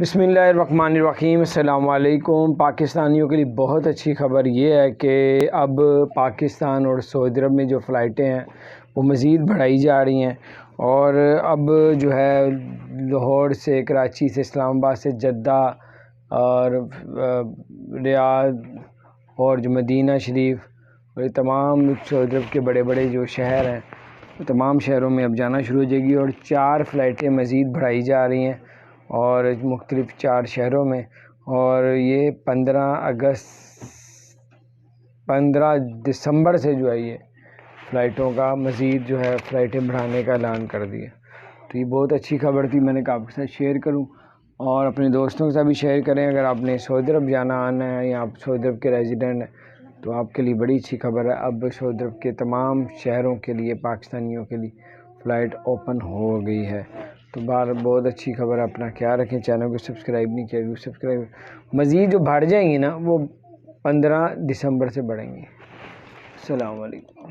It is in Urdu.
بسم اللہ الرحمن الرحیم۔ السلام علیکم۔ پاکستانیوں کے لیے بہت اچھی خبر یہ ہے کہ اب پاکستان اور سعودی عرب میں جو فلائٹیں ہیں وہ مزید بڑھائی جا رہی ہیں، اور اب جو ہے لاہور سے، کراچی سے، اسلام آباد سے، جدہ اور ریاض اور جو مدینہ شریف اور یہ تمام سعودی عرب کے بڑے بڑے جو شہر ہیں وہ تمام شہروں میں اب جانا شروع ہو جائے گی، اور 4 فلائٹیں مزید بڑھائی جا رہی ہیں اور مختلف 4 شہروں میں، اور یہ 15 دسمبر سے جو ہے یہ فلائٹوں کا مزید جو ہے فلائٹیں بڑھانے کا اعلان کر دیا۔ تو یہ بہت اچھی خبر تھی، میں نے کہا آپ کے ساتھ شیئر کروں، اور اپنے دوستوں کے ساتھ بھی شیئر کریں۔ اگر آپ نے سعودی عرب جانا آنا ہے یا آپ سعودی عرب کے ریزیڈنٹ ہیں تو آپ کے لیے بڑی اچھی خبر ہے، اب سعودی عرب کے تمام شہروں کے لیے، پاکستانیوں کے لیے فلائٹ اوپن ہو گئی ہے۔ تو بہت اچھی خبر ہے، اپنا خیال رکھیں۔ چینل کو سبسکرائب نہیں کیا، سبسکرائب مزید جو بڑھ جائیں گی نا وہ 15 دسمبر سے بڑھیں گی۔ السلام علیکم۔